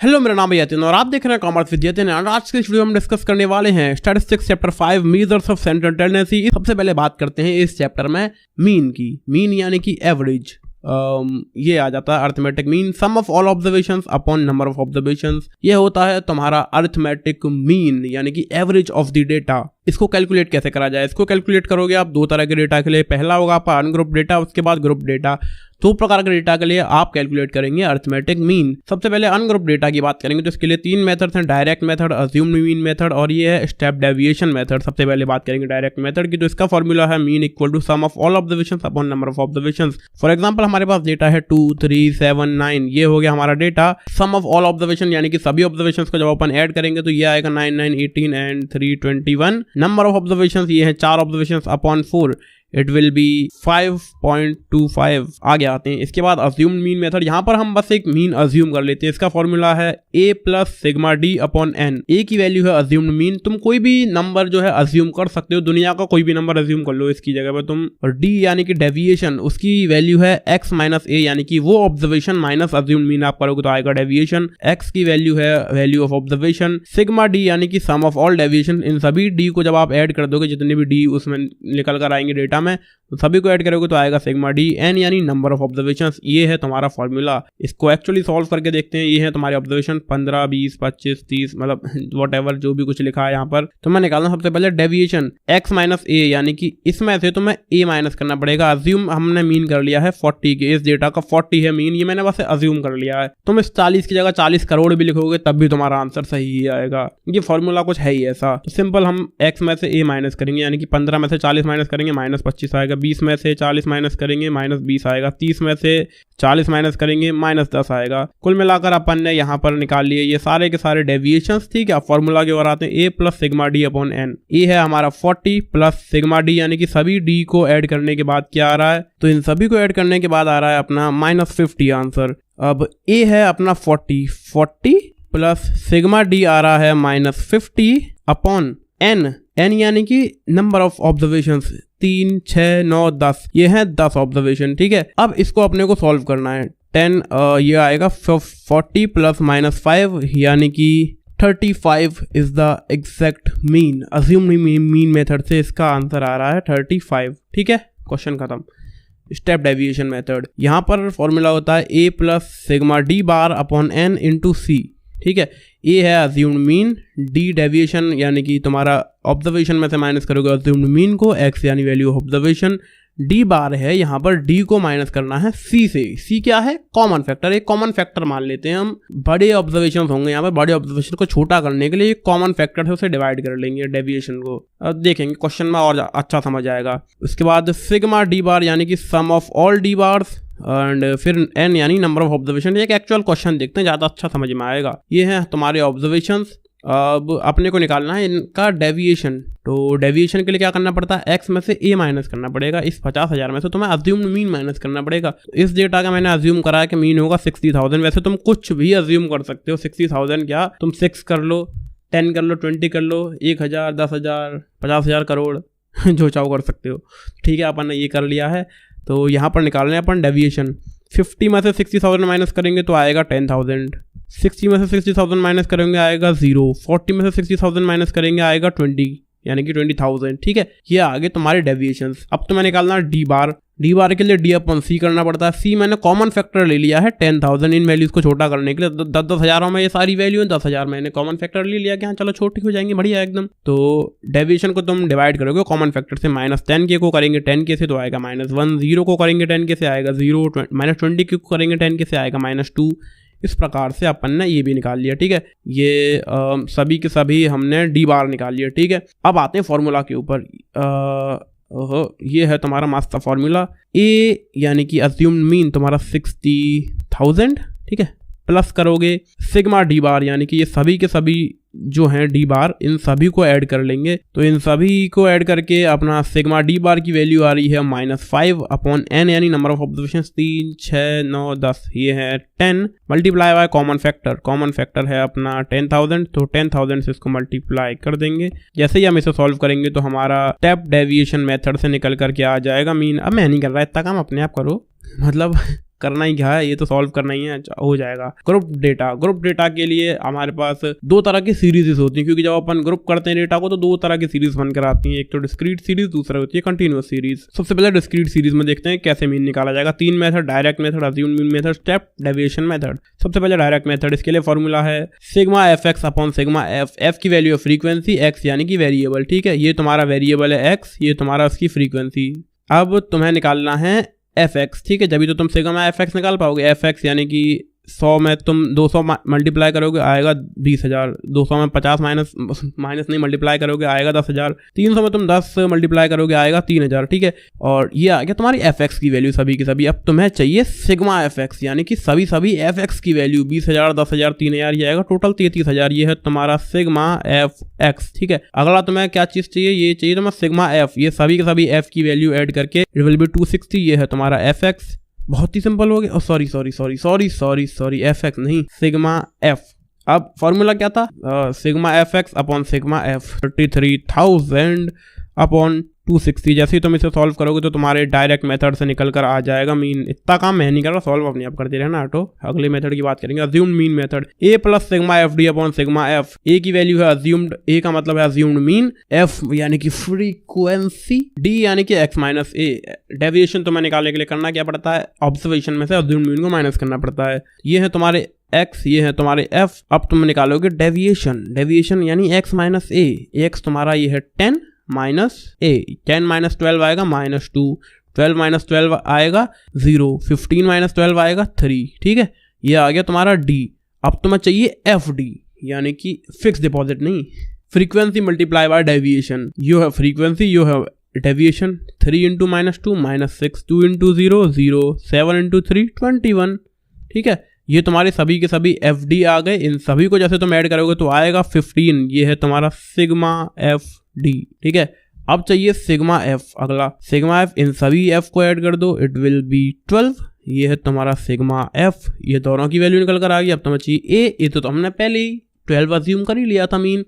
Hello, मेरा नाम है यतिन और आप देख रहे हैं कॉमर्स विद यतिन। और आज के इस वीडियो में हम डिस्कस करने वाले हैं statistics chapter 5 measures of central tendency. सबसे पहले बात करते हैं इस चैप्टर में मीन की। मीन यानी कि एवरेज, ये आ जाता है arithmetic mean, sum of all observations upon number of observations. ये होता है तुम्हारा अर्थमेटिक मीन यानी कि एवरेज ऑफ द डेटा। इसको कैलकुलेट कैसे करा जाए? इसको कैलकुलेट करोगे आप दो तरह के डेटा के लिए। पहला होगा आपका अनग्रुप डेटा, उसके बाद ग्रुप डेटा। दो प्रकार के डेटा के लिए आप कैलकुलेट करेंगे अर्थमेटिक मीन। सबसे पहले अनग्रुप डेटा की बात करेंगे तो इसके लिए तीन मेथड्स हैं, direct method, assumed mean method और ये है स्टेप डेविएशन मेथड। सबसे पहले बात करेंगे डायरेक्ट मेथड की, तो इसका फॉर्मूला है mean equal to sum of all observations upon number of observations. For example हमारे पास डेटा है 2, 3, 7, 9, ये हो गया हमारा data. Sum of all observation यानी कि सभी ऑब्जर्वेशंस को जब अपन ऐड करेंगे तो ये आएगा 9, 9, 18 एंड 3, 21। नंबर ऑफ ऑब्जर्वेशंस ये है 4 observations upon 4, it will be 5.25। आगे आते हैं। इसके बाद अज्यूम्ड मीन मेथड, यहां पर हम बस एक मीन अज्यूम कर लेते हैं। इसका फॉर्मूला है a plus sigma d upon n. A की वैल्यू है अज्यूम्ड मीन। तुम कोई भी नंबर जो है अज्यूम कर सकते हो, दुनिया का कोई भी नंबर अज्यूम कर लो इसकी जगह पर तुम। और डी यानी कि डेविएशन, उसकी वैल्यू है x माइनस ए यानी कि वो ऑब्जर्वेशन माइनस अज्यूम्ड मीन आप करोगे तो आएगा डेविएशन। x की वैल्यू है value of observation. Sigma D यानी कि सम ऑफ ऑल डेविएशन। इन सभी डी को जब आप ऐड कर दोगे, जितने भी डी उसमें निकल कर आएंगे डेटा में, तो सभी को ऐड करोगे तो आएगा सिग्मा डी। एन यानी नंबर ऑफ ऑब्जर्वेशंस। ये है तुम्हारा फॉर्मूला। इसको एक्चुअली सॉल्व करके देखते हैं। ये है तुम्हारे ऑब्जर्वेशन 15, 20, 25, 30, मतलब व्हाटएवर जो भी कुछ लिखा है यहाँ पर। तो मैं निकालना सबसे पहले डेविएशन x माइनस ए यानी कि इसमें से तुम्हें a माइनस करना पड़ेगा। अज्यूम हमने मीन कर लिया है 40 के, इस डेटा का 40 है मीन, ये मैंने बस अज्यूम कर लिया है। तुम इस 40 की जगह 40 करोड़ भी लिखोगे तब भी तुम्हारा आंसर सही ही आएगा। ये फॉर्मूला कुछ है ही ऐसा। तो सिंपल हम x में से a माइनस करेंगे यानी कि 15 में से 40 माइनस करेंगे, माइनस 25 आएगा। 20 में से 40 माइनस करेंगे, माइनस 20 आएगा। 30 में से 40 माइनस करेंगे, माइनस 10 आएगा। कुल मिलाकर अपन ने यहाँ पर निकाल लिए ये सारे के सारे डेविएशंस। ठीक है, फॉर्मूला की ओर आते हैं। a plus sigma d upon n. A है हमारा 40 प्लस सिग्मा डी यानी कि सभी डी को ऐड करने के बाद क्या आ रहा है, तो इन सभी को ऐड करने के बाद आ रहा है अपना माइनस 50 आंसर। अब a है अपना 40 प्लस सिग्मा डी आ रहा है माइनस 50 अपॉन एन। एन यानी कि नंबर ऑफ ऑब्जर्वेशंस, 3, 6, 9, 10, ये है 10 ऑब्जर्वेशन। ठीक है, अब इसको अपने को सॉल्व करना है। 10 ये आएगा 40 प्लस माइनस 5 यानी कि 35 is the exact mean. Assumed mean method से इसका आंसर आ रहा है 35। ठीक है, क्वेश्चन खत्म। स्टेप डेविएशन मेथड, यहाँ पर फॉर्मूला होता है a plus sigma d bar upon n into c. ठीक है, ए है अज्यूम्ड मीन, डी डेविएशन यानी कि तुम्हारा ऑब्जर्वेशन में से माइनस करोगे अज्यूम्ड मीन को, एक्स यानी वैल्यू ऑफ ऑब्जर्वेशन, डी बार है यहाँ पर डी को माइनस करना है सी से। सी क्या है? Common factor. एक कॉमन फैक्टर मान लेते हैं हम। बड़े ऑब्जर्वेशन होंगे यहाँ पर, बड़े ऑब्जर्वेशन को छोटा करने के लिए एक कॉमन फैक्टर है, उसे डिवाइड कर लेंगे डेविएशन को। अब देखेंगे क्वेश्चन में और अच्छा समझ आएगा। उसके बाद सिग्मा डी बार यानी कि sum of all d bars and फिर n यानी नंबर ऑफ ऑब्जर्वेशन। एक एक्चुअल क्वेश्चन देखते हैं, ज़्यादा अच्छा समझ में आएगा। ये है तुम्हारे ऑब्जर्वेशंस। अब अपने को निकालना है इनका डेविएशन। तो डेविएशन के लिए क्या करना पड़ता है? x में से a माइनस करना पड़ेगा। इस 50,000 में से तुम्हें अज्यूम्ड मीन माइनस करना पड़ेगा। इस डेटा का मैंने अज्यूम करा है कि मीन होगा 60,000। वैसे तुम कुछ भी अज्यूम कर सकते हो। 60,000 क्या, तुम 6 कर लो, 10 कर लो, 20 कर लो, 1,000, 10,000, 50,000 करोड़ जो चाहो कर सकते हो। ठीक है, अपन ने ये कर लिया है। तो यहाँ पर निकालना है अपन डेविएशन। 50 में से 60,000 माइनस करेंगे तो आएगा 10,000। 60 में से 60,000 माइनस करेंगे आएगा 0। 40 में से 60,000 माइनस करेंगे आएगा 20 यानी कि 20,000। ठीक है, ये आगे तुम्हारे डेविएशंस। अब तुम्हें निकालना डी बार। डी बार के लिए डी अपन सी करना पड़ता है। सी मैंने कॉमन फैक्टर ले लिया है 10,000 इन वैल्यूज को छोटा करने के लिए। 10 हज़ारों में ये सारी वैल्यू है, 10,000 मैंने कॉमन फैक्टर ले लिया कि हाँ चलो छोटी हो जाएंगी, बढ़िया एकदम। तो डेविएशन को तुम डिवाइड करोगे कॉमन फैक्टर से। -10 के को करेंगे 10 के से तो आएगा -1। 0 को करेंगे 10 के से आएगा 0। -20 के को करेंगे 10 के से आएगा -2। इस प्रकार से अपन ने ये भी निकाल लिया। ठीक है, ये सभी के सभी हमने डी बार निकाल लिया। ठीक है, अब आते हैं फॉर्मूला के ऊपर। ये है तुम्हारा मास्टर फॉर्मूला। ए यानी कि अज्यूम्ड मीन तुम्हारा 60,000। ठीक है, प्लस करोगे सिग्मा डी बार यानी कि ये सभी के सभी जो हैं डी बार, इन सभी को ऐड कर लेंगे। तो इन सभी को ऐड करके अपना सिग्मा डी बार की वैल्यू आ रही है -5 अपॉन एन यानी नंबर ऑफ ऑब्जर्वेशन 3, 6, 9, 10। ये है 10 multiply by common factor. Common factor है अपना 10,000, तो 10,000 से इसको मल्टीप्लाई कर देंगे। जैसे ही हम इसे सॉल्व करेंगे तो हमारा स्टेप डेविएशन मेथड से निकल कर के आ जाएगा मीन। अब मैं नहीं कर रहा, इतना काम अपने आप करो, मतलब करना ही क्या है, ये तो सॉल्व करना ही है, हो जाएगा। ग्रुप डेटा के लिए हमारे पास दो तरह की सीरीज होती है, क्योंकि जब अपन ग्रुप करते हैं डेटा को तो दो तरह की सीरीज बनकर आती है, एक तो डिस्क्रीट सीरीज, दूसरा होती है कंटिन्यूअस सीरीज। सबसे पहले डिस्क्रीट सीरीज में देखते हैं कैसे मीन निकाला जाएगा। 3 method, direct method, assumed mean method, step deviation method. सबसे पहले डायरेक्ट मेथड, इसके लिए फॉर्मूला है sigma F x upon sigma F. F की वैल्यू है फ्रीक्वेंसी, एक्स यानी कि वेरिएबल, ठीक है, ये तुम्हारा वेरिएबल है एक्स, ये तुम्हारा उसकी फ्रीक्वेंसी। अब तुम्हें निकालना है एफ एक्स, ठीक है, जब तो तुम सिग्मा एफ एक्स निकाल पाओगे। एफ एक्स यानी कि 100 में तुम 200 मल्टीप्लाई करोगे आएगा 20,000, 200 में 50 माइनस नहीं मल्टीप्लाई करोगे आएगा 10,000, 300 में तुम 10 मल्टीप्लाई करोगे आएगा 3,000, ठीक है। और ये आ गया तुम्हारी एफ एक्स की वैल्यू सभी की सभी। अब तुम्हें चाहिए सिग्मा एफ एक्स यानी कि सभी एफ एक्स की वैल्यू 20,000, 10,000, 3,000, ये आएगा टोटल 33,000। ये है तुम्हारा सिग्मा एफ एक्स, ठीक है। अगला तुम्हें क्या चीज चाहिए, ये चाहिए तुम्हें सिग्मा एफ, ये सभी के सभी एफ की वैल्यू ऐड करके इट विल बी 260, ये है तुम्हारा एफ एक्स। बहुत ही सिंपल हो गया। सॉरी एफ एक्स नहीं, सिग्मा एफ। अब फॉर्मूला क्या था, sigma F x upon sigma F, 33,000 upon 260। जैसे ही तुम इसे सॉल्व करोगे तो तुम्हारे डायरेक्ट मेथड से निकल कर आ जाएगा मीन। इतना काम मैं नहीं कर रहा, सॉल्व अपने आप करते रहना ऑटो। अगले मेथड की बात करेंगे, assumed mean method. A plus sigma f d upon sigma f. A की वैल्यू है अज्यूम्ड, ए का मतलब है अज्यूम्ड मीन, एफ यानी कि फ्रीक्वेंसी, डी यानी कि एक्स माइनस ए। डेविएशन तुम्हें निकालने के लिए करना क्या पड़ता है, ऑब्जर्वेशन में से अज्यूम्ड मीन को माइनस करना पड़ता है। ये है तुम्हारे x, ये है तुम्हारे f। अब तुम निकालोगे डेविएशन यानी x माइनस ए। x तुम्हारा ये है 10 माइनस ए, 10 माइनस 12 आएगा -2, 12 माइनस 12 आएगा 0, 15 माइनस 12 आएगा 3, ठीक है। ये आ गया तुम्हारा d। अब तुम्हें चाहिए एफ डी यानी कि फिक्स डिपॉजिट नहीं, frequency multiply by deviation. You है फ्रीक्वेंसी, यू है डेविएशन। 3 इंटू -2 -6, 2 इंटू 0 0, 7 इंटू 3 21, ठीक है। ये तुम्हारे सभी के सभी एफ डी आ गए। इन सभी को जैसे तुम ऐड करोगे तो आएगा 15, ये है तुम्हारा सिग्मा एफ डी, ठीक है। अब चाहिए सिग्मा एफ। अगला सिग्मा एफ, इन सभी एफ को ऐड कर दो, इट विल बी 12, ये है तुम्हारा सिग्मा एफ। ये दोनों की वैल्यू निकल कर आ गई। अब तुम्हें चाहिए ए, ये तो हमने पहले ही 12 अज्यूम कर ही लिया था मीन,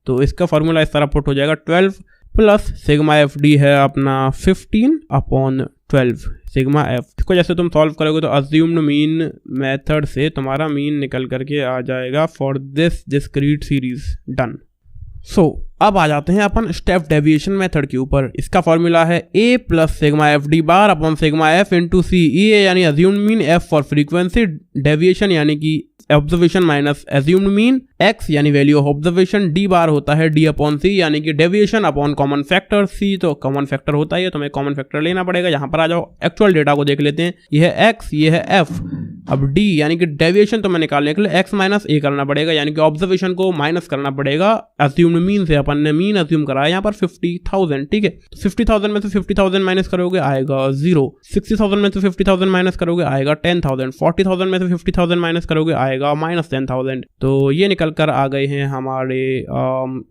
तो इसका फॉर्मूला इस तरह पुट हो जाएगा, 12 प्लस सिग्मा एफ डी है अपना 15 अपॉन 12 सिग्मा एफ। इसको जैसे तुम सॉल्व करोगे तो अज्यूम्ड मीन मेथड से तुम्हारा मीन निकल करके आ जाएगा for this discrete series. Done. अब आ जाते हैं अपन स्टेप डेविएशन मेथड के ऊपर। इसका फॉर्मूला है a plus sigma f d bar upon sigma f into c. A यानी assumed mean, f for frequency, deviation यानी कि observation minus assumed mean, x यानी value of observation, d bar होता है डी अपॉन सी यानी कि deviation upon common factor. C तो common factor होता है, तुम्हें कॉमन फैक्टर लेना पड़ेगा। यहाँ पर आ जाओ, एक्चुअल डेटा को देख लेते हैं। ये है एक्स, ये है एफ। अब डी यानी कि डेविएशन तुम्हें निकालने के लिए एक्स माइनस ए करना पड़ेगा, यानी कि ऑब्जर्वेशन को माइनस करना पड़ेगा अज्यूम्ड मीन से। अपन ने मीन अज्यूम करा है यहाँ पर 50,000, ठीक है। तो 50,000 में से 50,000 माइनस करोगे आएगा 0, 60,000 में से 50,000 माइनस करोगे आएगा 10,000, 40,000 में से 50,000 माइनस करोगे आएगा -10,000। तो ये निकल कर आ गए हैं हमारे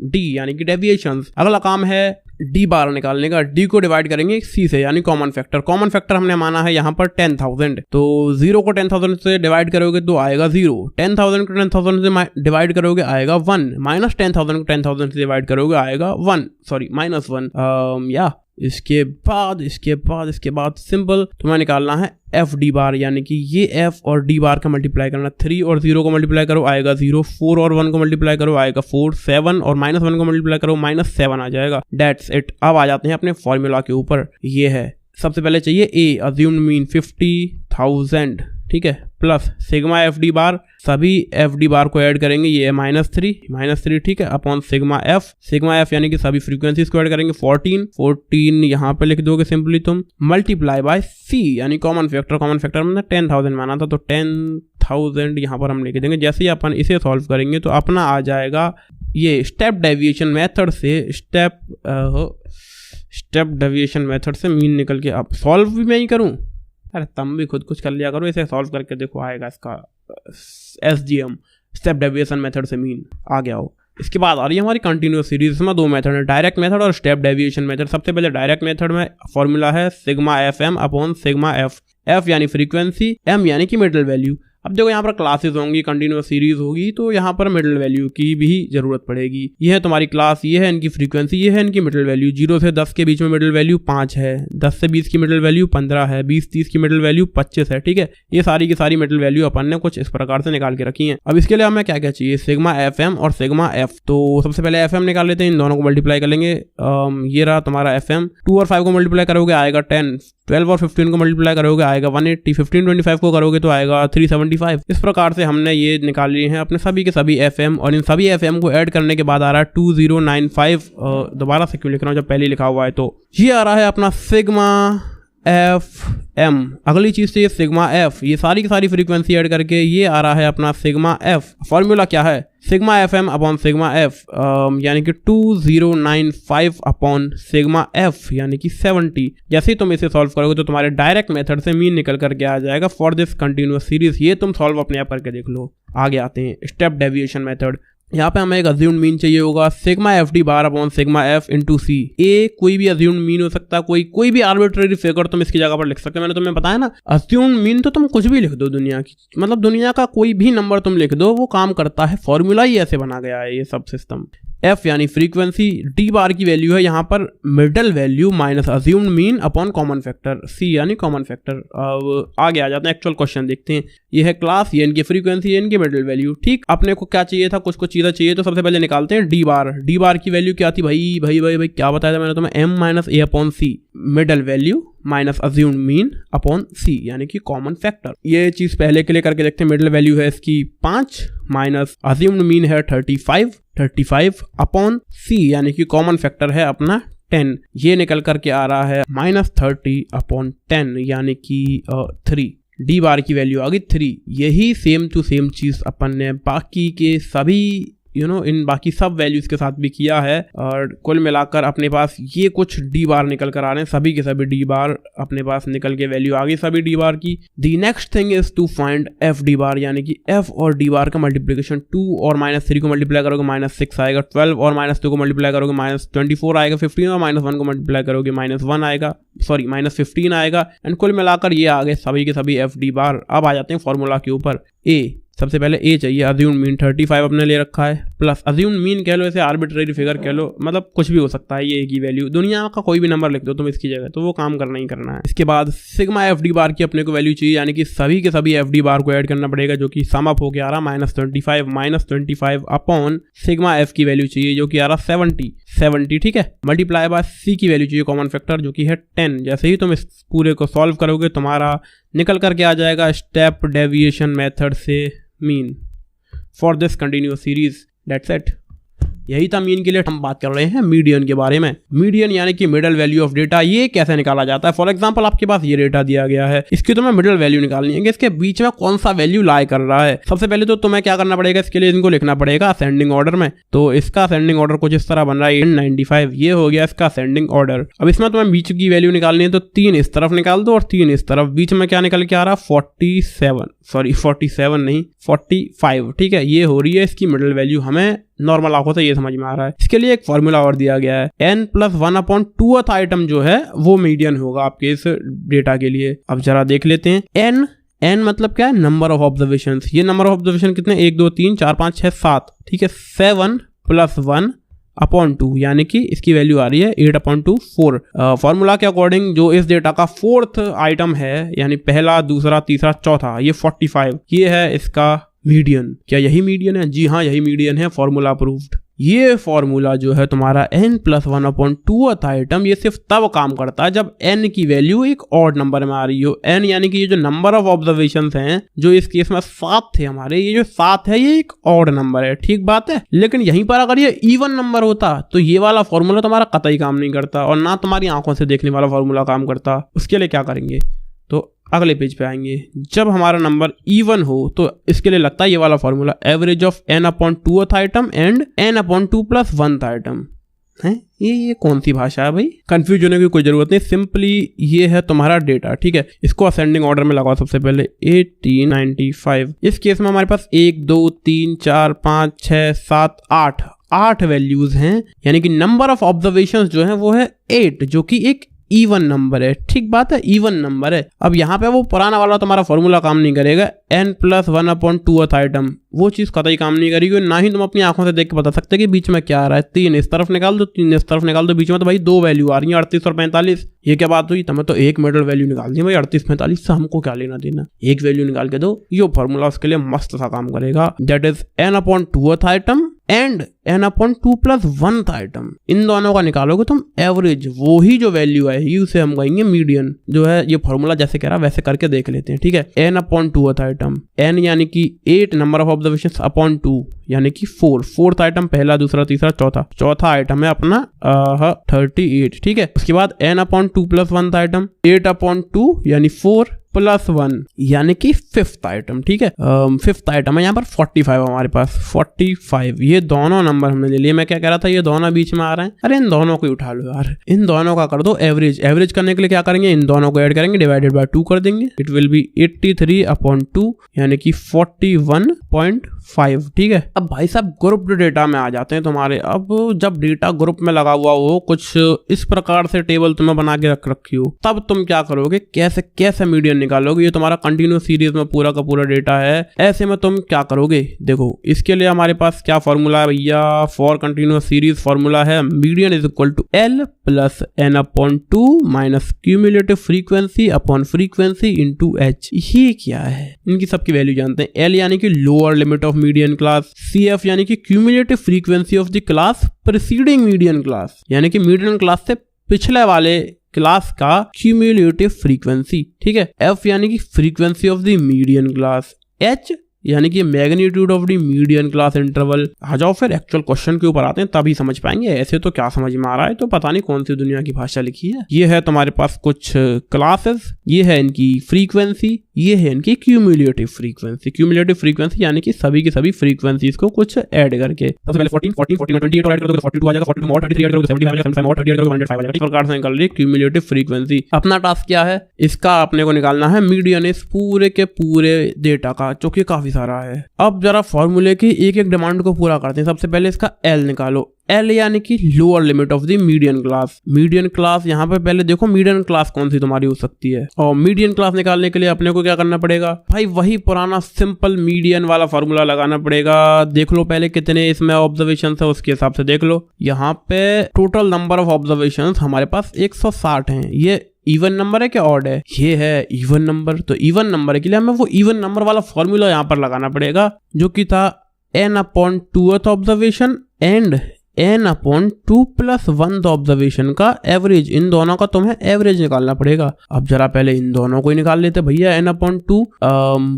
डी यानी कि डेविएशन। अगला काम है डी बार निकालने का। डी को डिवाइड करेंगे सी से यानी कॉमन फैक्टर। कॉमन फैक्टर हमने माना है यहाँ पर 10,000, तो 0 को 10,000 से डिवाइड करोगे तो आएगा 0, 10,000 को 10,000 से डिवाइड करोगे आएगा 1, माइनस 10,000 को 10,000 से डिवाइड करोगे आएगा -1। या इसके बाद सिंपल तुम्हें निकालना है एफ डी बार, यानी कि ये एफ और डी बार का मल्टीप्लाई करना। 3 और 0 को मल्टीप्लाई करो आएगा 0, 4 और 1 को मल्टीप्लाई करो आएगा 4, 7 और -1 को मल्टीप्लाई करो -7 आ जाएगा। That's it. अब आ जाते हैं अपने फॉर्मूला के ऊपर। ये है सबसे पहले चाहिए ए, अज्यूम्ड मीन 50,000, ठीक है, प्लस सिग्मा एफ डी बार, सभी एफ डी बार को ऐड करेंगे, ये है -3, ठीक है, अपॉन सिग्मा एफ यानी कि सभी फ्रीक्वेंसीज को ऐड करेंगे 14 यहाँ पे लिख दोगे सिंपली तुम, मल्टीप्लाई बाय सी यानी कॉमन फैक्टर में 10,000 माना था तो 10,000 यहाँ पर हम लिख देंगे। जैसे ही अपन इसे सॉल्व करेंगे तो अपना आ जाएगा ये स्टेप डेविएशन मेथड से, स्टेप डेविएशन मेथड से मीन निकल के। अब सॉल्व भी मैं ही करूँ, अरे तुम भी खुद कुछ कर लिया करो, इसे सॉल्व करके देखो आएगा इसका SGM स्टेप डेविएशन मेथड से मीन आ गया हो। इसके बाद आ रही है हमारी कंटिन्यूअस सीरीज में 2 मेथड है, डायरेक्ट मेथड और स्टेप डेविएशन मेथड। सबसे पहले डायरेक्ट मेथड में फॉर्मूला है sigma F M upon sigma F. F यानी फ्रीक्वेंसी, एम यानी कि मिडल वैल्यू। अब देखो यहाँ पर क्लासेस होंगी, कंटिन्यूअस सीरीज होगी, तो यहाँ पर मिडिल वैल्यू की भी जरूरत पड़ेगी। ये है तुम्हारी क्लास, ये है इनकी फ्रीक्वेंसी, ये है इनकी मिडिल वैल्यू। 0 से 10 के बीच में मिडिल वैल्यू 5 है, 10 से 20 की मिडिल वैल्यू 15 है, 20-30 की मिडिल वैल्यू 25 है। ठीक है, ये सारी की सारी मिडिल वैल्यू अपन ने कुछ इस प्रकार से निकाल के रखी है। अब इसके लिए हमें क्या क्या चाहिए, सिग्मा FM और सिग्मा F। तो सबसे पहले FM निकाल लेते हैं, इन दोनों को मल्टीप्लाई कर लेंगे। ये रहा तुम्हारा FM, 2 और 5 को मल्टीप्लाई करोगे आएगा 10, 12 और 15 को मल्टीप्लाई करोगे आएगा 180, 15-25 को करोगे तो आएगा 375। इस प्रकार से हमने ये निकाल लिए हैं अपने सभी के सभी FM, और इन सभी FM को ऐड करने के बाद आ रहा है 2095। दोबारा से क्यों लिख रहा हूँ जब पहले लिखा हुआ है। तो ये आ रहा है अपना सिग्मा FM। अगली चीज चाहिए सिग्मा F, ये सारी की सारी फ्रीक्वेंसी ऐड करके ये आ रहा है अपना सिग्मा F। फॉर्मूला क्या है, sigma FM upon sigma F, यानी कि 2095 अपॉन सिग्मा F यानी कि 70। जैसे ही तुम इसे सॉल्व करोगे तो तुम्हारे डायरेक्ट मेथड से मीन निकल करके आ जाएगा फॉर दिस कंटिन्यूअस सीरीज। ये तुम सॉल्व अपने आप करके देख लो। आगे आते हैं स्टेप डेविएशन मेथड। यहाँ पे हमें एक अज्यूम्ड मीन चाहिए होगा, सिग्मा FD बार upon sigma F into C। ए कोई भी अज्यूम्ड मीन हो सकता है, कोई भी आर्बिट्रेरी फिगर तुम इसकी जगह पर लिख सकते हो। मैंने तुम्हें बताया ना, अज्यूम्ड मीन तो तुम कुछ भी लिख दो दुनिया की, मतलब दुनिया का कोई भी नंबर तुम लिख दो, वो काम करता है। फॉर्मूला ही ऐसे बना गया है ये सब सिस्टम। F यानी फ्रीक्वेंसी, D बार की वैल्यू है यहाँ पर middle value minus assumed mean upon common factor, C यानी कॉमन फैक्टर। अब आगे आ जाते हैं, एक्चुअल क्वेश्चन देखते हैं। ये है क्लास, ये इनकी फ्रीक्वेंसी, ये इनकी मिडल वैल्यू। ठीक, अपने को क्या चाहिए था, कुछ चीज़ें चाहिए, तो सबसे पहले निकालते हैं D बार। D बार की वैल्यू क्या थी भाई क्या बताया था मैंने तुम्हें, M minus A upon C, middle value minus assumed mean upon C यानी कि कॉमन फैक्टर। ये चीज पहले के लिए करके देखते हैं। मिडल वैल्यू है इसकी 5 माइनस अज्यूम्ड मीन है 35 अपॉन C यानी कि कॉमन फैक्टर है अपना 10। ये निकल करके आ रहा है -30 अपॉन 10 यानी कि 3। D बार की वैल्यू आ गई 3। यही सेम टू सेम चीज अपन ने बाकी के सभी इन बाकी सब वैल्यूज के साथ भी किया है, और कुल मिलाकर अपने पास ये कुछ D बार निकल कर आ रहे हैं। सभी के सभी D बार अपने पास निकल के वैल्यू आ गई सभी D बार की। The next thing is to find FD bar, यानी कि F और D बार का मल्टीप्लीकेशन। 2 और -3 को मल्टीप्लाई करोगे -6 आएगा, 12 और -2 को मल्टीप्लाई करोगे -24 आएगा, 15 और -1 को मल्टीप्लाई करोगे -1 आएगा, सॉरी -15 आएगा। एंड कुल मिलाकर ये आ गए सभी के सभी FD बार। अब आ जाते हैं फॉर्मूला के ऊपर। सबसे पहले A चाहिए, अज्यूम्ड मीन 35 अपने ले रखा है, प्लस अज्यूम्ड मीन कह लो, इसे आर्बिट्रेरी फिगर कह लो, मतलब कुछ भी हो सकता है। ये की वैल्यू दुनिया का कोई भी नंबर लिख दो तुम इसकी जगह, तो वो काम करना ही करना है। इसके बाद सिग्मा FD बार की अपने को वैल्यू चाहिए, यानी कि सभी के सभी FD बार को ऐड करना पड़ेगा, जो कि सम अप होके आ रहा -25 अपॉन सिग्मा F की वैल्यू चाहिए जो कि आ रहा 70। ठीक है, मल्टीप्लाई बाय C की वैल्यू चाहिए कॉमन फैक्टर जो कि है 10। जैसे ही तुम इस पूरे को सॉल्व करोगे तुम्हारा निकल करके आ जाएगा स्टेप डेविएशन मेथड से mean for this continuous series. That's it. यही था मीन के लिए। हम बात कर रहे हैं मीडियन के बारे में। मीडियन यानी कि मिडल वैल्यू ऑफ डेटा। ये कैसे निकाला जाता है, फॉर एग्जांपल आपके पास ये डेटा दिया गया है, इसकी तुम्हें मिडल वैल्यू निकालनी है कि इसके बीच में कौन सा वैल्यू लाई कर रहा है। सबसे पहले तो तुम्हें क्या करना पड़ेगा, इसके लिए इनको लिखना पड़ेगा असेंडिंग ऑर्डर में। तो इसका असेंडिंग ऑर्डर कुछ इस तरह बन रहा है 95, ये हो गया इसका असेंडिंग ऑर्डर। अब इसमें तुम्हें बीच की वैल्यू निकालनी है, तो 3 इस तरफ निकाल दो और 3 इस तरफ। बीच में क्या निकल के आ रहा, 47 नहीं 45। ठीक है, ये हो रही है इसकी मिडल वैल्यू। हमें नॉर्मल आंखों से ये समझ में आ रहा है। इसके लिए एक फॉर्मूला और दिया गया है, n+1/2th आइटम जो है वो मीडियन होगा आपके इस डेटा के लिए। अब जरा देख लेते हैं। n मतलब क्या है, नंबर ऑफ ऑब्जर्वेशन। ये नंबर ऑफ ऑब्जर्वेशन कितने, 1 2 3 4 5 6 7। ठीक है, 7 + 1/2 यानी कि इसकी वैल्यू आ रही है 8/2 4। फॉर्मूला के अकॉर्डिंग जो इस डेटा का 4th आइटम है, यानी पहला, दूसरा, तीसरा, चौथा, ये 45, ये है इसका मीडियन। क्या यही मीडियन है? जी हाँ, यही मीडियन है, फॉर्मूला अप्रूव्ड। ये फॉर्मूला जो है तुम्हारा n+1/2th आइटम, ये सिर्फ तब काम करता है जब n की वैल्यू एक ऑड नंबर में आ रही हो। n यानी कि ये जो नंबर ऑफ ऑब्जर्वेशन हैं, जो इस केस में 7 थे हमारे, ये जो 7 है ये एक ऑड नंबर है। ठीक बात है, लेकिन यहीं पर अगर ये इवन नंबर होता तो ये वाला फॉर्मूला तुम्हारा कतई काम नहीं करता, और ना तुम्हारी आंखों से देखने वाला फॉर्मूला काम करता। उसके लिए क्या करेंगे, तो अगले पेज पे आएंगे। जब हमारा नंबर इवन हो तो इसके लिए लगता है ये वाला formula, average of n/2th item and n/2 + 1th item है। ये कौन सी भाषा है भाई, कंफ्यूज होने की कोई जरूरत नहीं। सिंपली ये है तुम्हारा डेटा। ठीक है, इसको असेंडिंग ऑर्डर में लगाओ। सबसे पहले 1895। इस केस में हमारे पास 1 2 3 4 5 6 7 8 वैल्यूज हैं, यानी कि नंबर ऑफ ऑब्जर्वेशंस जो है वो है 8, जो कि एक इवन नंबर है, ठीक बात है, इवन नंबर है। अब यहाँ पे वो पुराना वाला तुम्हारा फॉर्मूला काम नहीं करेगा, n+1/2th आइटम, वो चीज कतई काम नहीं करेगी। ना ही तुम अपनी आंखों से देख के बता सकते कि बीच में क्या आ रहा है। 3 इस तरफ निकाल दो, 3 इस तरफ निकाल दो, बीच में तो भाई 2 वैल्यू आ रही है, 38 और 45। ये क्या बात हुई? तुम्हें तो एक मिडल वैल्यू निकाल दी भाई, 38-45 से हमको क्या लेना देना, एक वैल्यू निकाल के दो। ये फॉर्मूला उसके लिए मस्त सा काम करेगा, that is n/2th item and n/2+1th item. इन दोनों का निकालोगे तुम एवरेज, वो ही जो वैल्यू आएगी उसे हम कहेंगे मीडियन। जो है ये फॉर्मूला जैसे कह रहा है वैसे करके देख लेते हैं, ठीक है। n/2th आइटम, n यानी कि 8 नंबर ऑफ ऑब्जर्वेशंस अपॉन 2 यानी कि 4th आइटम, पहला दूसरा तीसरा चौथा आइटम है अपना 38, ठीक है। उसके बाद n/2+1th आइटम, 8/2 यानी 4+1 यानी कि 5th आइटम, ठीक है। 5th आइटम है यहाँ पर 45 हमारे पास, 45। ये दोनों नंबर हमने ले लिए। मैं क्या कह रहा था, ये दोनों बीच में आ रहे हैं, अरे इन दोनों को उठा लो यार, इन दोनों का कर दो एवरेज। एवरेज करने के लिए क्या करेंगे, इन दोनों को ऐड करेंगे, डिवाइडेड बाय 2 कर देंगे, इट विल बी 83/2 यानी कि 41.5, ठीक है। अब भाई साहब ग्रुप डेटा में आ जाते हैं तुम्हारे। अब जब डेटा ग्रुप में लगा हुआ हो, कुछ इस प्रकार से टेबल तुम्हें बना के रख रखी हो, तब तुम क्या करोगे, कैसे मीडियन निकालोगे। ये तुम्हारा कंटिन्यूस सीरीज में पूरा का पूरा डेटा है, ऐसे में तुम क्या करोगे। देखो इसके लिए हमारे पास क्या फॉर्मूला है भैया, फॉर कंटिन्यूस सीरीज फॉर्मूला है median is equal to L plus n/2 minus cumulative frequency upon frequency into H। ये क्या है, इनकी सबकी वैल्यू जानते हैं। L यानी कि lower limit of median class, CF यानी कि cumulative frequency of the class preceding median class, यानी कि मीडियन क्लास से पिछले वाले क्लास का क्यूमुलेटिव फ्रीक्वेंसी, ठीक है। F यानी कि frequency of the median class, H यानी कि magnitude of the median class interval. आ जाओ फिर एक्चुअल क्वेश्चन के ऊपर आते हैं, तभी समझ पाएंगे। ऐसे तो क्या समझ में आ रहा है, तो पता नहीं कौन सी दुनिया की भाषा लिखी है। ये है तुम्हारे पास कुछ क्लासेस, ये है इनकी फ्रीक्वेंसी, ये है इनकी क्यूमुलेटिव फ्रीक्वेंसी। क्यूमुलेटिव फ्रीक्वेंसी यानी कि सभी की सभी फ्रीक्वेंसीज को कुछ ऐड करके, सबसे पहले 14 28 ऐड करोगे तो 42 आ जाएगा, 42 और 33 ऐड करोगे 75 आ जाएगा, 75 और 38 ऐड करोगे 105 आ जाएगा। इस प्रकार से निकल रही है क्यूमुलेटिव फ्रीक्वेंसी। अपना टास्क क्या है, इसका अपने को निकालना है मीडियन इस पूरे के पूरे डेटा का, जो कि काफी सारा है। अब जरा फॉर्मूले की एक एक डिमांड को पूरा करते हैं। सबसे पहले इसका L निकालो, L यानी कि lower limit of the median class. Median class यहाँ पे पहले देखो मीडियन क्लास कौन सी तुम्हारी हो सकती है, और मीडियन क्लास निकालने के लिए अपने को क्या करना पड़ेगा भाई, वही पुराना सिंपल मीडियन वाला फॉर्मूला लगाना पड़ेगा। देख लो पहले कितने इसमें ऑब्जर्वेशन है, उसके हिसाब से देख लो। यहाँ पे टोटल नंबर ऑफ ऑब्जर्वेशन हमारे पास 160 हैं। ये इवन नंबर है क्या ऑड है, ये है इवन नंबर। तो इवन नंबर के लिए हमें वो इवन नंबर वाला फॉर्मूला यहाँ पर लगाना पड़ेगा, जो कि था n/2th observation and n/2+1th observation का एवरेज। इन दोनों का तुम्हें एवरेज निकालना पड़ेगा। अब जरा पहले इन दोनों को ही निकाल लेते भैया। n/2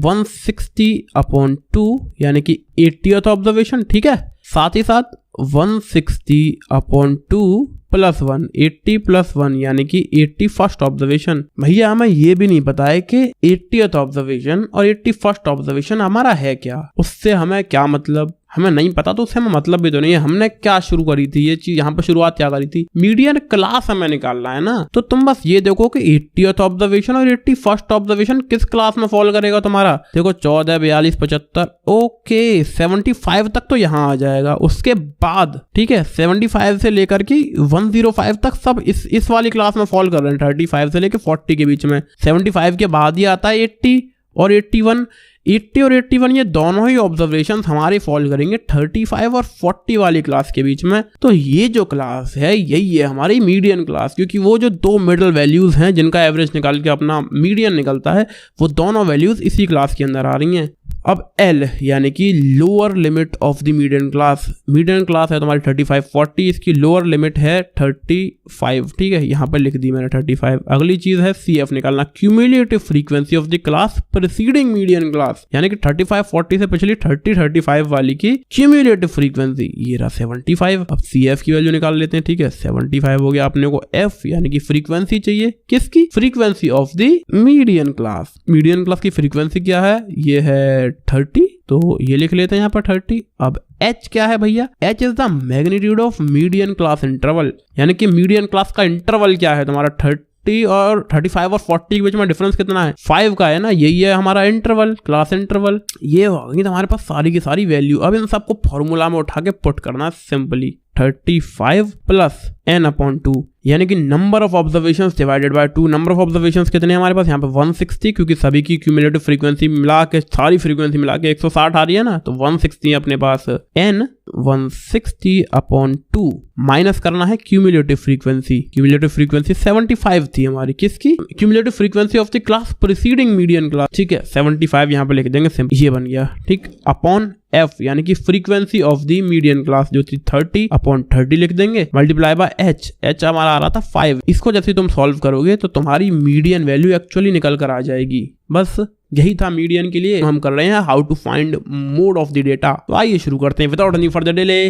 160/2 यानी कि 80th ऑब्जर्वेशन, ठीक है। साथ ही साथ 160/2 +1 80+1 यानी कि 81st ऑब्जर्वेशन। भैया हमें ये भी नहीं पता है कि 80th ऑब्जर्वेशन और 81st ऑब्जर्वेशन हमारा है क्या, उससे हमें क्या मतलब, हमें नहीं पता तो उससे हमें मतलब भी तो नहीं है। हमने क्या शुरू करी थी, ये चीज यहाँ पर शुरुआत क्या करी थी, मीडियन क्लास हमें निकालना है ना। तो तुम बस ये देखो कि 80th ऑब्जर्वेशन और 81st ऑब्जर्वेशन किस क्लास में फॉल करेगा तुम्हारा। देखो 14 42 75, ओके 75 तक तो यहाँ आ जाएगा। उसके बाद ठीक है 75 से लेकर के 105 तक सब इस वाली क्लास में फॉल कर रहे हैं, 35 से लेकर 40 के बीच में। 75 के बाद ही आता है 80 और 81। 80 और 81 ये दोनों ही ऑब्जर्वेशन हमारे फॉल करेंगे 35 और 40 वाली क्लास के बीच में। तो ये जो क्लास है यही है हमारी मीडियन क्लास, क्योंकि वो जो दो मिडल वैल्यूज हैं जिनका एवरेज निकाल के अपना मीडियन निकलता है, वो दोनों वैल्यूज इसी क्लास के अंदर आ रही हैं। अब L यानी कि lower limit of the median class. Median class है तुम्हारी 35 40, इसकी लोअर लिमिट है 35, ठीक है, यहाँ पर लिख दी मैंने 35। अगली चीज है CF निकालना, cumulative frequency of the class preceding median class, यानी कि 35 40 से पिछली 30 35 वाली की क्यूमुलेटिव फ्रीक्वेंसी, ये रहा 75। अब CF की वैल्यू निकाल लेते हैं, ठीक है 75 हो गया। अपने को F यानी कि फ्रीक्वेंसी चाहिए, किसकी, frequency of the median class. Median class की फ्रीक्वेंसी क्या है, ये है 30, तो ये लिख लेते हैं यहाँ पर 30। अब H क्या है भैया, H is the magnitude of median class interval, यानी कि मीडियन क्लास का इंटरवल क्या है तुम्हारा 30 और 35 और 40 के बीच में डिफरेंस कितना है, 5 का है ना, यही है हमारा इंटरवल, क्लास इंटरवल। ये होगी तुम्हारे पास सारी की सारी वैल्यू। अब इन सबको फॉर्मूला में उठा के पुट करना सिंपली, 35 प्लस n अपॉन 2, यानी कि number of observations divided by 2। Number of observations कितने हैं हमारे पास यहाँ पे 160, क्योंकि सभी की क्यूमुलेटिव फ्रीक्वेंसी मिला के, सारी फ्रीक्वेंसी मिला के 160 आ रही है ना, तो 160 अपने पास। n 160 अपॉन 2 माइनस करना है क्यूमुलेटिव फ्रीक्वेंसी। क्यूमुलेटिव फ्रीक्वेंसी 75 थी हमारी, किसकी? Cumulative frequency of the class preceding median class, ठीक है। 75 यहाँ पे लिख देंगे, ये बन गया, ठीक। अपॉन f यानी कि frequency of the median class जो थी 30 अपॉन 30 लिख देंगे, मल्टीप्लाई बाय h हमारा आ रहा था 5। इसको जैसे तुम सॉल्व करोगे तो तुम्हारी मीडियन वैल्यू एक्चुअली निकल कर आ जाएगी। बस यही था मीडियन के लिए हम कर रहे हैं how to find mode of the data. तो आइए शुरू करते हैं without any further delay.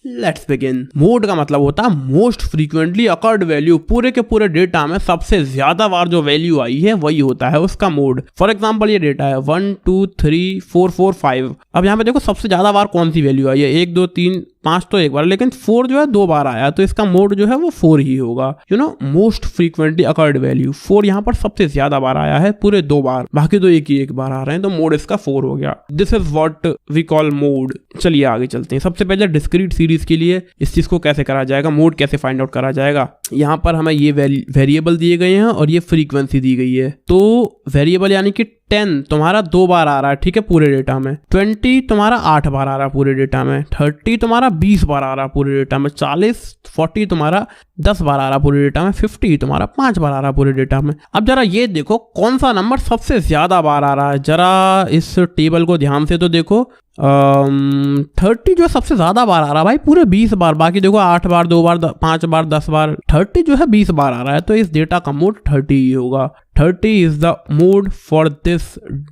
Let's begin. Mode का मतलब होता है मोस्ट फ्रीक्वेंटली अकर्ड वैल्यू। पूरे के पूरे डेटा में सबसे ज्यादा बार जो वैल्यू आई है वही होता है उसका मोड। फॉर एग्जांपल ये डेटा है 1 2 3 4 4 5। अब यहाँ पे देखो सबसे ज्यादा बार कौन सी वैल्यू आई है, 1 2 3 5 तो एक बार, लेकिन 4 जो है 2 बार आया, तो इसका मोड जो है वो 4 ही होगा। You know, most frequently occurred value 4 यहाँ पर सबसे ज्यादा बार आया है, पूरे 2 बार, बाकी तो एक ही एक बार आ रहे हैं, तो मोड इसका 4 हो गया। This is what we call mode. चलिए आगे चलते हैं। सबसे पहले डिस्क्रीट सीरीज के लिए इस चीज को कैसे करा जाएगा, मोड कैसे फाइंड आउट करा जाएगा। यहाँ पर हमें ये वेरिएबल दिए गए हैं और ये फ्रीक्वेंसी दी गई है। तो वेरिएबल यानी कि 10 तुम्हारा 2 बार आ रहा है, ठीक है, पूरे डेटा में। 20 तुम्हारा 8 बार आ रहा है पूरे डेटा में। 30 तुम्हारा 20 बार आ रहा है पूरे डेटा में। 40 तुम्हारा 10 बार आ रहा है पूरे डेटा में। 50 तुम्हारा 5 बार आ रहा है पूरे डेटा में। अब जरा ये देखो कौन सा नंबर सबसे ज्यादा बार आ रहा है, जरा इस टेबल को ध्यान से तो देखो। 30 जो है सबसे ज्यादा बार आ रहा है भाई, पूरे 20 बार। बाकी देखो 8 बार, 2 बार, 5 बार, 10 बार। 30 जो है 20 बार आ रहा है, तो इस डेटा का मोड 30 ही होगा। 30 is the mode for this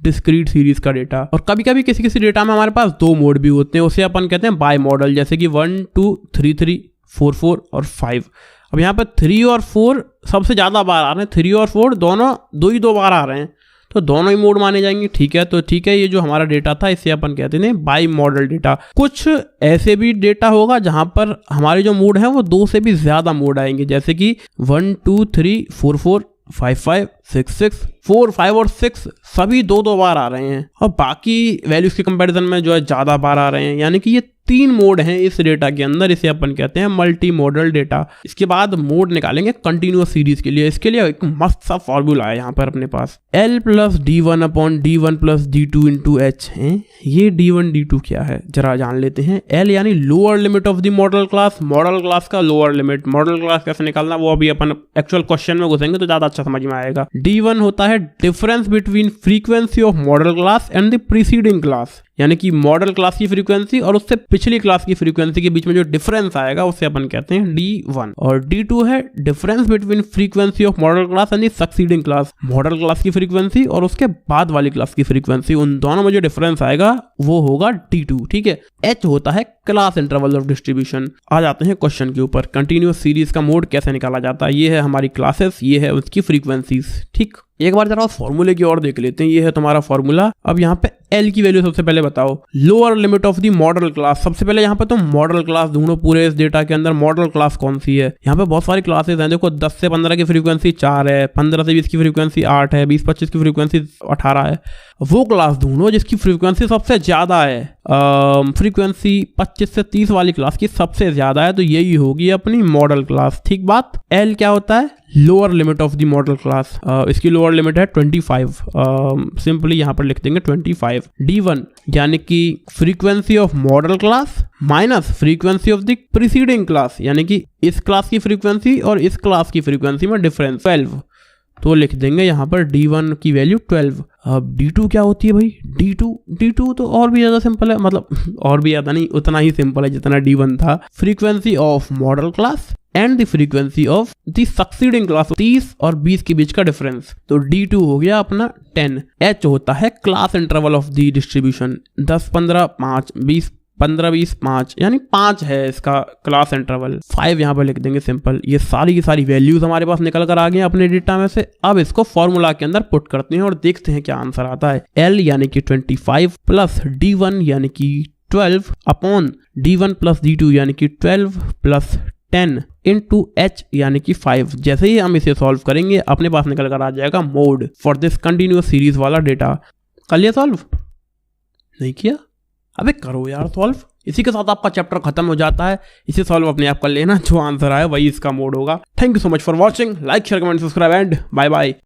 discrete series का डेटा। और कभी कभी किसी किसी डेटा में हमारे पास 2 मोड भी होते हैं, उसे अपन कहते हैं बाई मॉडल, जैसे कि 1 2 3 3 4 4 और 5। अब यहाँ पे 3 और 4 सबसे ज्यादा बार आ रहे हैं। 3 और 4 दोनों 2 बार आ रहे हैं, तो दोनों ही मोड माने जाएंगे, ठीक है। तो ठीक है, ये जो हमारा डेटा था इसे अपन कहते हैं बाई मॉडल डेटा। कुछ ऐसे भी डेटा होगा जहां पर हमारे जो मोड है वो 2 से भी ज्यादा मोड आएंगे, जैसे कि 1 2 3 4 4 5 5 6 6 4 5 और 6 सभी 2 बार आ रहे हैं, और बाकी वैल्यूज के कंपैरिजन में जो है ज्यादा बार आ रहे हैं। यानी कि ये 3 मोड हैं इस डेटा के अंदर, इसे अपन कहते हैं मल्टी मॉडल डेटा। इसके बाद मोड निकालेंगे कंटिन्यूअस सीरीज के लिए। इसके लिए एक मस्त सा फॉर्मूला है यहाँ पर अपने पास, L plus D1 upon D1 plus D2 into H है। ये D1 D2 क्या है जरा जान लेते हैं। L यानी lower limit of the model class, model class का लोअर लिमिट। मॉडल क्लास कैसे निकालना वो अभी अपन एक्चुअल क्वेश्चन में घुसेंगे तो ज्यादा अच्छा समझ में आएगा। D1 होता है difference between frequency of model class and the preceding class, यानी कि मॉडल क्लास की फ्रीक्वेंसी और उससे पिछली क्लास की फ्रीक्वेंसी के बीच में जो डिफरेंस आएगा उसे अपन कहते हैं D1। और D2 है difference between frequency of model class and succeeding class, model class की फ्रीक्वेंसी और उसके बाद वाली क्लास की फ्रीक्वेंसी, उन दोनों में जो डिफरेंस आएगा वो होगा D2, ठीक है। H होता है क्लास इंटरवल ऑफ डिस्ट्रीब्यूशन। आ जाते हैं क्वेश्चन के ऊपर। कंटिन्यूअस सीरीज का मोड कैसे निकाला जाता है, ये है हमारी क्लासेस, ये है उसकी फ्रीक्वेंसीज, ठीक। एक बार जरा फॉर्मूले की ओर देख लेते हैं। ये है तुम्हारा फॉर्मूला। अब यहाँ पे L की वैल्यू सबसे पहले बताओ। Lower limit of the model class, सबसे पहले यहाँ पे तुम मॉडल क्लास ढूंढो पूरे इस डेटा के अंदर। मॉडल क्लास कौन सी है? यहाँ पे बहुत सारी क्लासेस हैं, देखो 10 से 15 की फ्रीक्वेंसी 4 है, 15 से 20 की फ्रीक्वेंसी 8 है, 20-25 की फ्रीक्वेंसी 18 है। वो क्लास ढूंढो जिसकी फ्रीक्वेंसी सबसे ज्यादा है। फ्रीक्वेंसी 25 से 30 वाली क्लास की सबसे ज्यादा है, तो यही होगी अपनी मॉडल क्लास, ठीक बात। L क्या होता है? Lower limit of the model class. इसकी लोअर लिमिट है 25। सिंपली यहाँ पर लिख देंगे 25। D1 यानी कि frequency of model class minus frequency of the preceding class, यानी कि इस क्लास की फ्रीक्वेंसी और इस क्लास की फ्रीक्वेंसी में डिफरेंस 12। तो लिख देंगे यहाँ पर D1 की वैल्यू 12। अब D2 क्या होती है भाई? D2 तो और भी ज्यादा सिंपल है, मतलब और भी ज्यादा नहीं, उतना ही सिंपल है जितना D1 था। Frequency of model class and the frequency of the succeeding class, 30 और 20 के बीच का डिफरेंस। तो D2 हो गया अपना 10। H होता है class interval of the distribution, 10 15 5 20 15 20 5, यानी 5 है इसका क्लास इंटरवल। 5 यहाँ पर लिख देंगे सिंपल। ये सारी की सारी वैल्यूज हमारे पास निकल कर आ गई अपने डेटा में से। अब इसको फॉर्मूला के अंदर पुट करते हैं और देखते हैं क्या आंसर आता है। L यानी कि 25 प्लस D1 यानी कि 12 अपॉन D1 प्लस D2 यानी कि 12 प्लस 10 इंटू H यानी कि 5। जैसे ही हम इसे सॉल्व करेंगे अपने पास निकल कर आ जाएगा mode for this continuous series वाला डेटा। कर लिया सॉल्व? नहीं किया? अबे करो यार सॉल्व। इसी के साथ आपका चैप्टर खत्म हो जाता है। इसे सॉल्व अपने आप कर लेना, जो आंसर आए वही इसका मोड होगा। Thank you so much for watching. Like share comment subscribe and bye bye.